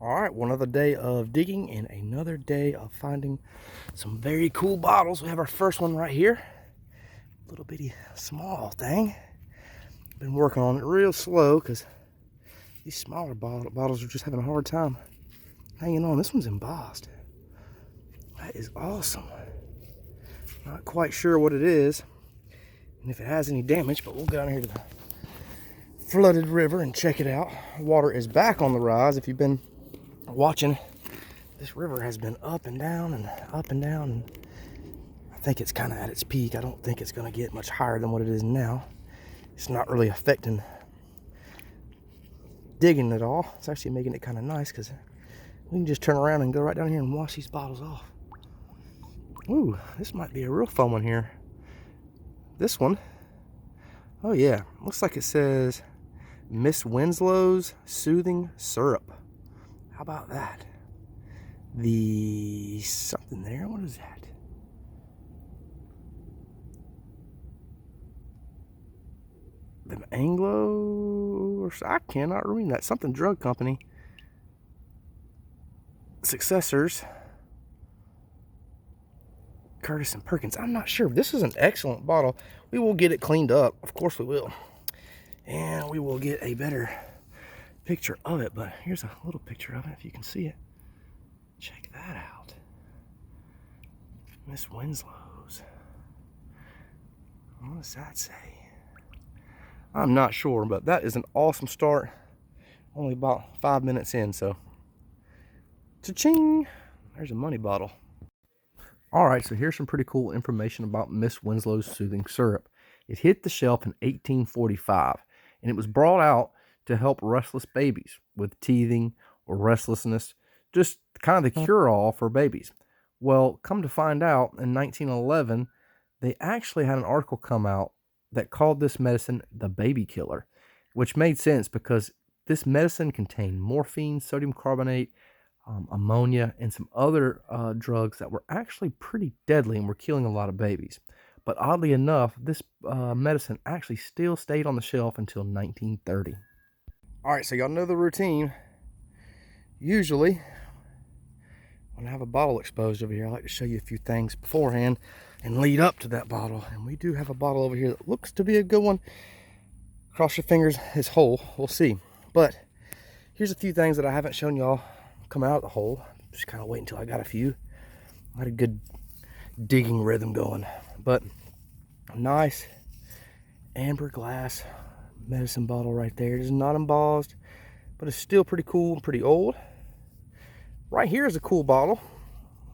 All right, one other day of digging and another day of finding some very cool bottles. We have our first one right here. Little bitty small thing. Been working on it real slow because these smaller bottles are just having a hard time hanging on. This one's embossed. That is awesome. Not quite sure what it is and if it has any damage, but we'll go down here to the flooded river and check it out. Water is back on the rise. If you've been watching, this river has been up and down and up and down, and I think it's kind of at its peak. I don't think it's going to get much higher than what it is now. It's not really affecting digging at all. It's actually making it kind of nice because we can just turn around and go right down here and wash these bottles off. Ooh, this might be a real fun one here. This one, oh yeah, looks like it says Miss Winslow's Soothing Syrup. How about that? The something there, what is that? The Anglo, or I cannot read that. Something drug company. Successors. Curtis and Perkins. I'm not sure. This is an excellent bottle. We will get it cleaned up. Of course we will. And we will get a better picture of it. But here's a little picture of it if you can see it. Check that out. Miss Winslow's. What does that say? I'm not sure, but that is an awesome start. Only about 5 minutes in, so cha-ching! There's a money bottle. All right, so here's some pretty cool information about Miss Winslow's Soothing Syrup. It hit the shelf in 1845, and it was brought out to help restless babies with teething or restlessness, just kind of the cure-all for babies. Well, come to find out, in 1911, they actually had an article come out that called this medicine the baby killer, which made sense because this medicine contained morphine, sodium carbonate, ammonia, and some other drugs that were actually pretty deadly and were killing a lot of babies. But oddly enough, this medicine actually still stayed on the shelf until 1930. All right, so y'all know the routine. Usually, when I have a bottle exposed over here, I like to show you a few things beforehand and lead up to that bottle. And we do have a bottle over here that looks to be a good one. Cross your fingers, it's whole. We'll see. But here's a few things that I haven't shown y'all come out of the hole. Just kind of wait until I got a few. I had a good digging rhythm going. But a nice amber glass medicine bottle right there. It is not embossed, but it's still pretty cool and pretty old. Right here is a cool bottle.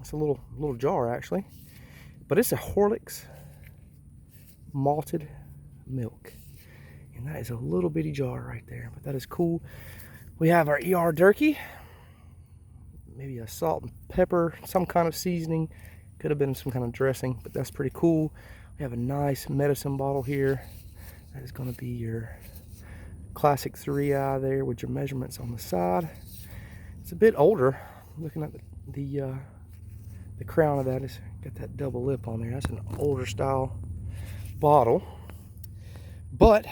It's a little jar actually, but it's a Horlicks malted milk, and that is a little bitty jar right there. But that is cool. We have our ER Durkee, maybe a salt and pepper, some kind of seasoning. Could have been some kind of dressing, but that's pretty cool. We have a nice medicine bottle here. That is going to be your classic 3-eye there with your measurements on the side. It's a bit older. Looking at the crown of that, it's got that double lip on there. That's an older style bottle. But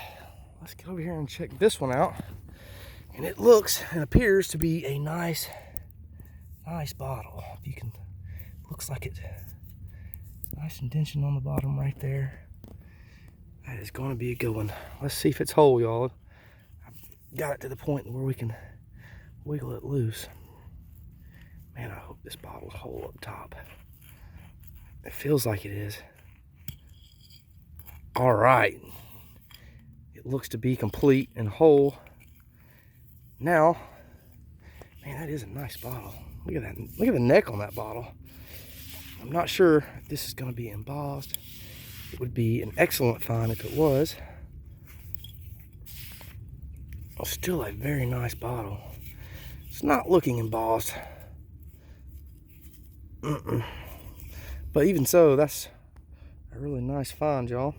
let's get over here and check this one out. And it looks and appears to be a nice bottle. You can, looks like it, nice indentation on the bottom right there. That is going to be a good one. Let's see if it's whole, y'all. I've got it to the point where we can wiggle it loose. Man, I hope this bottle's whole up top. It feels like it is. All right. It looks to be complete and whole. Now, man, that is a nice bottle. Look at that. Look at the neck on that bottle. I'm not sure if this is going to be embossed. It would be an excellent find if it was. Oh, still a very nice bottle. It's not looking embossed. But even so, that's a really nice find, y'all.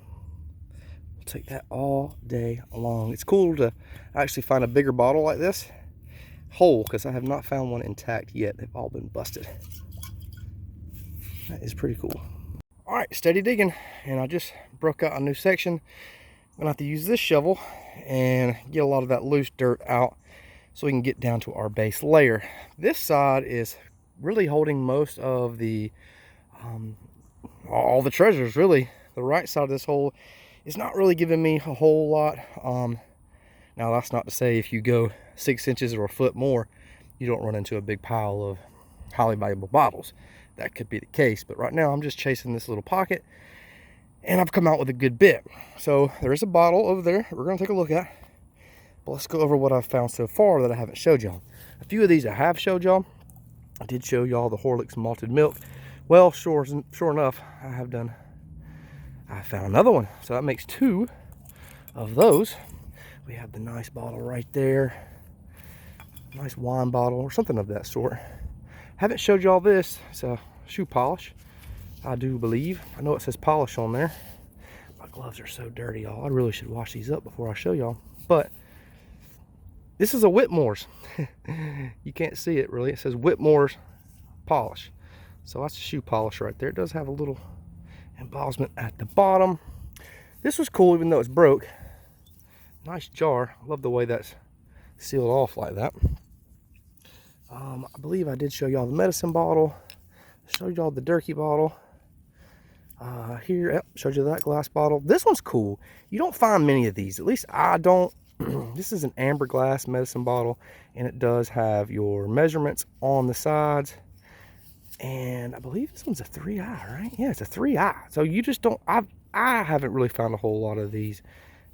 We'll take that all day long. It's cool to actually find a bigger bottle like this whole, because I have not found one intact yet. They've all been busted. That is pretty cool. All right, steady digging, and I just broke out a new section. I'm gonna have to use this shovel and get a lot of that loose dirt out. so we can get down to our base layer. This side is really holding most of the all the treasures, really. The right side of this hole is not really giving me a whole lot. Now that's not to say if you go 6 inches or a foot more, you don't run into a big pile of highly valuable bottles. That could be the case, but right now I'm just chasing this little pocket, and I've come out with a good bit. So there is a bottle over there we're going to take a look at, but let's go over what I've found so far that I haven't showed y'all. A few of these I have showed y'all. I did show y'all the Horlicks malted milk. Well, sure enough, I found another one. So that makes 2 of those. We have the nice bottle right there. Nice wine bottle or something of that sort. Haven't showed y'all this. It's a shoe polish, I do believe. I know it says polish on there. My gloves are so dirty, y'all. I really should wash these up before I show y'all. But this is a Whitmore's. You can't see it really. It says Whitmore's polish. So that's a shoe polish right there. It does have a little embossment at the bottom. This was cool even though it's broke. Nice jar. I love the way that's sealed off like that. I believe I did show y'all the medicine bottle. Showed y'all the Durkee bottle. Here, yep, showed you that glass bottle. This one's cool. You don't find many of these. At least I don't. This is an amber glass medicine bottle, and it does have your measurements on the sides. And I believe this one's a 3i, right? Yeah, it's a 3i. So you just don't. I haven't really found a whole lot of these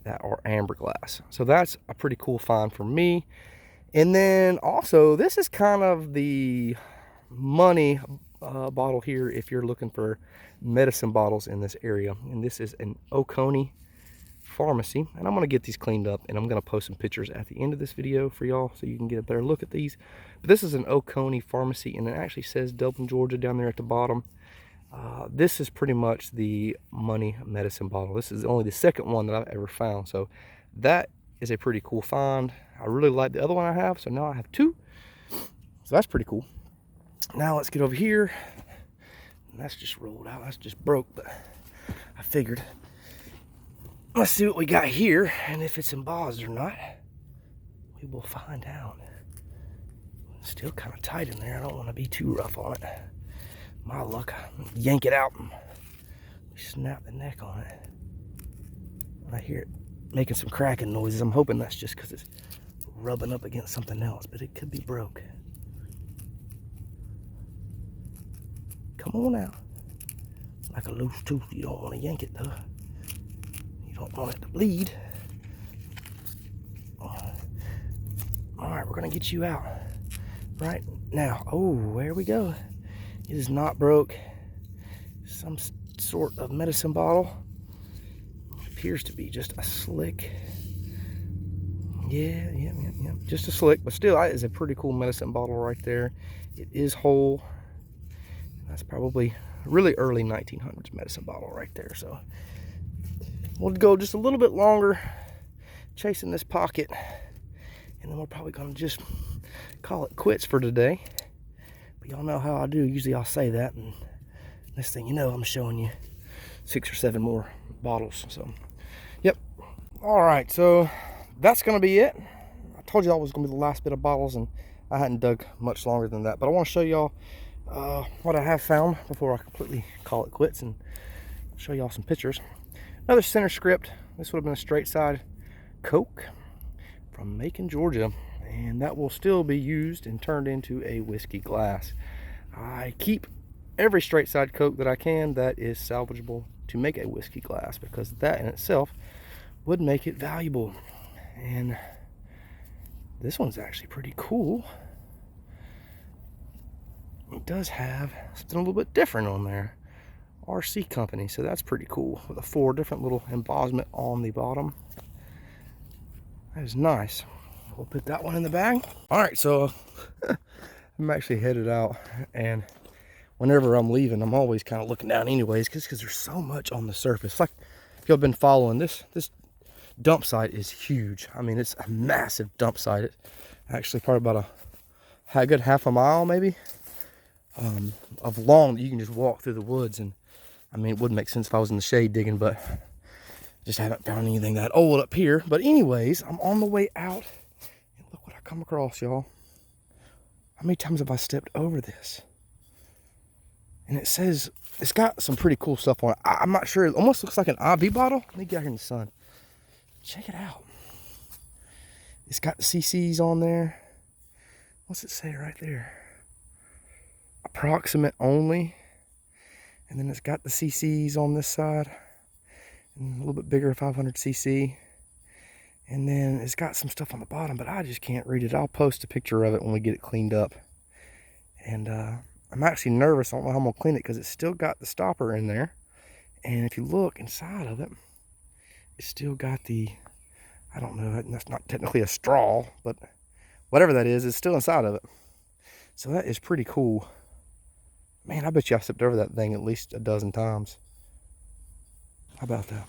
that are amber glass. So that's a pretty cool find for me. And then also, this is kind of the money bottle here if you're looking for medicine bottles in this area. And this is an Oconee Pharmacy. And I'm going to get these cleaned up, and I'm going to post some pictures at the end of this video for y'all so you can get a better look at these. But this is an Oconee Pharmacy, and it actually says Dublin, Georgia down there at the bottom. This is pretty much the money medicine bottle. This is only the second one that I've ever found. So that is a pretty cool find. I really like the other one I have, so now I have 2. So that's pretty cool. Now let's get over here. And that's just rolled out. That's just broke, but I figured. Let's see what we got here, and if it's embossed or not. We will find out. It's still kind of tight in there. I don't want to be too rough on it. My luck, yank it out and snap the neck on it. I hear it making some cracking noises. I'm hoping that's just because it's rubbing up against something else, but it could be broke. Come on out. Like a loose tooth, you don't want to yank it though. You don't want it to bleed. Alright, we're going to get you out right now. Oh, there we go. It is not broke. Some sort of medicine bottle. Appears to be just a slick. Yeah. Just a slick, but still, that is a pretty cool medicine bottle right there. It is whole. That's probably really early 1900s medicine bottle right there. So we'll go just a little bit longer chasing this pocket, and then we're probably going to just call it quits for today. But y'all know how I do. Usually I'll say that, and next thing you know, I'm showing you 6 or 7 more bottles. So yep. All right, so that's going to be it. I told you that was going to be the last bit of bottles, and I hadn't dug much longer than that. But I want to show y'all what I have found before I completely call it quits, and show y'all some pictures. Another center script. This would have been a straight side Coke from Macon, Georgia, and that will still be used and turned into a whiskey glass. I keep every straight side Coke that I can that is salvageable to make a whiskey glass, because that in itself would make it valuable. And this one's actually pretty cool. It does have something a little bit different on there. RC Company, so that's pretty cool, with a 4 different little embossment on the bottom. That is nice. We'll put that one in the bag. All right, so I'm actually headed out, and whenever I'm leaving, I'm always kind of looking down anyways, because there's so much on the surface. Like, if you've been following this dump site is huge. I mean, it's a massive dump site. It's actually probably about a good half a mile maybe of long that you can just walk through the woods. And I mean, it wouldn't make sense if I was in the shade digging, but just haven't found anything that old up here. But anyways, I'm on the way out, and look what I come across, y'all. How many times have I stepped over this? And it says, it's got some pretty cool stuff on it. I'm not sure. It almost looks like an IV bottle. Let me get out here in the sun. Check it out. It's got the CCs on there. What's it say right there? Approximate only. And then it's got the CCs on this side. And a little bit bigger, 500 CC. And then it's got some stuff on the bottom, but I just can't read it. I'll post a picture of it when we get it cleaned up. And I'm actually nervous. I don't know how I'm going to clean it because it's still got the stopper in there. And if you look inside of it, it's still got the, I don't know, that's not technically a straw, but whatever that is, it's still inside of it. So that is pretty cool. Man, I bet you I stepped over that thing at least a dozen times. How about that?